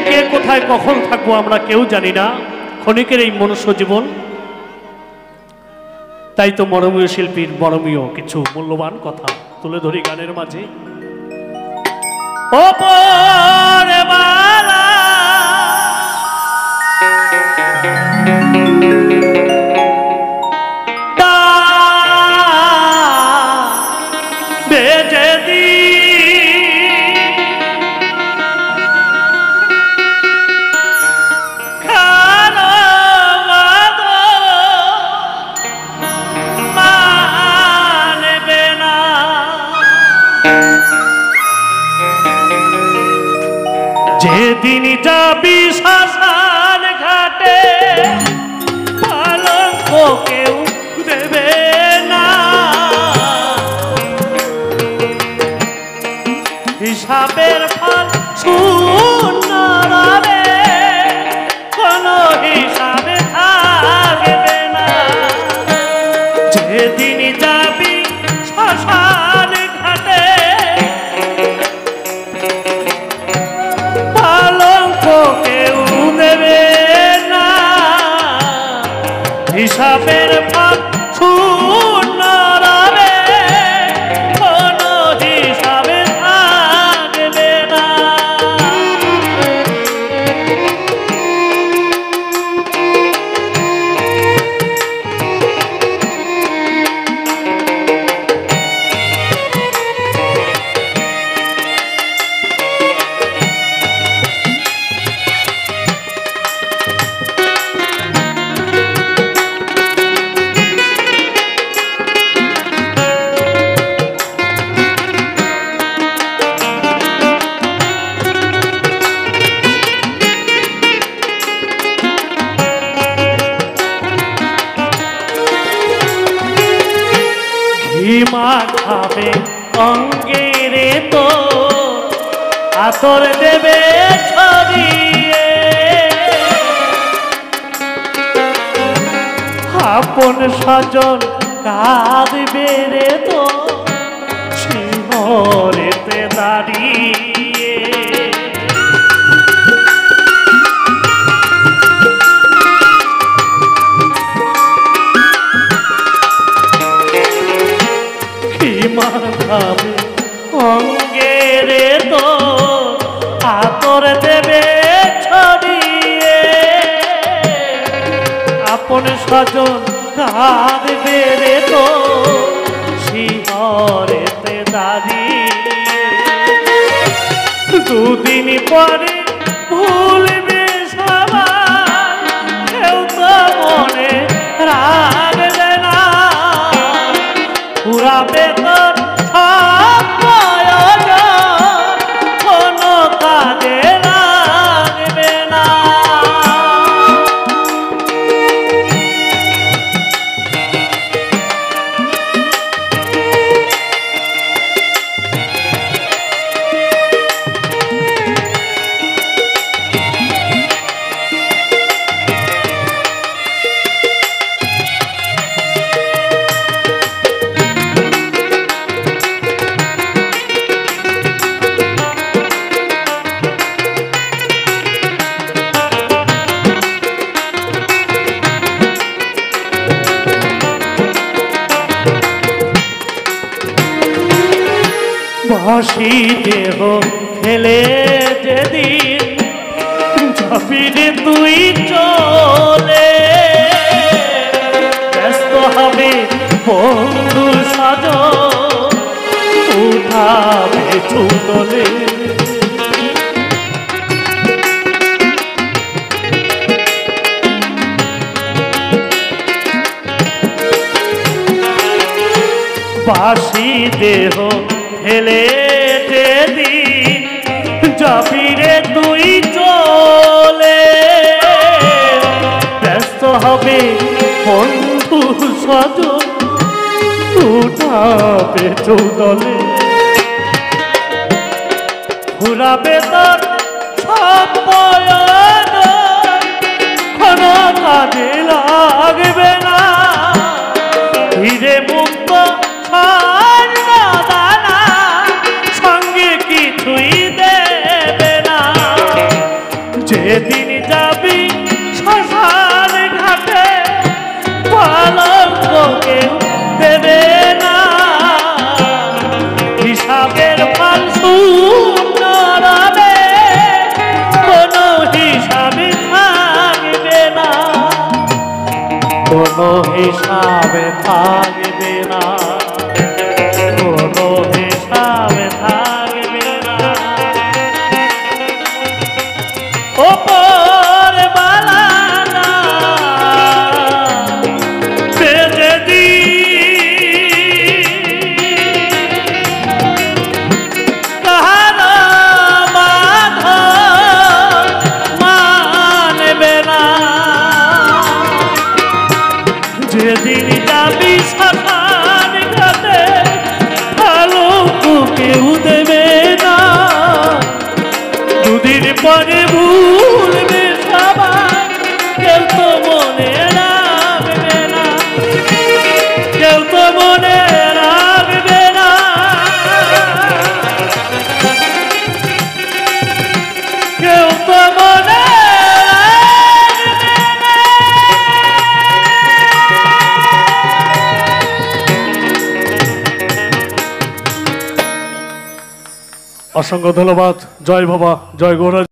কে কোথায় কখন থাকবো আমরা কেউ জানি না, ক্ষণিকের এই মনুষ্য জীবন। তাই তো মরমীয় শিল্পীর মরমীয় কিছু মূল্যবান কথা তুলে ধরি গানের মাঝে। যেদিন যাবি শ্মশান ঘাটে পালঙ্ক কেউ দেবে না, হিসাবের ফল শূন্য রবে, কোনো হিসাবে থাকবে না। যেদিন যাবি শ্মশান ঘাটে কেউ দেবে না, হিসাবের ফল শূন্য রবে, কোনো হিসাবে থাকবে না। মাখাবে অঙ্গেরে তো আতর দেবে ছড়িয়ে, আপন স্বজন কাঁদবে রে তো শিহরেতে দাঁড়িয়ে। মাখাবে অঙ্গেরে তো আতর দেবে ছড়িয়ে, আপন স্বজন কাঁদবে রে তো শিহরেতে দাঁড়িয়ে। দুদিন পরে ভুলবে সবাই, কেউ তো মনে রাখবে না, পুরাবে তোর সব প্রয়োজন, কোনো কাজে লাগবে না। হাসি দেহ ফেলে যেদিন ঝাঁপিয়ে তুই চলে, ব্যস্ত হবে বন্ধু সাজন উঠাবে চুলে। বাসি দেহ ফেলে যেদিন যাবিরে তুই চলে, ব্যস্ত হবে বন্ধু সজন উঠাবে চৌদলে। ঘুরাবে তোর সব বয়স, কোনো কাজে লাগবে না, ধীরে মুক্ত সঙ্গে কিছুই দেবে না। জীবনে ভুলবে সবাই, কেউ তো মনে রাখবে না, কেউ তো মনে রাখবে না। কেউ তো মনে অসংখ্য ধন্যবাদ। জয় বাবা, জয় গৌরা।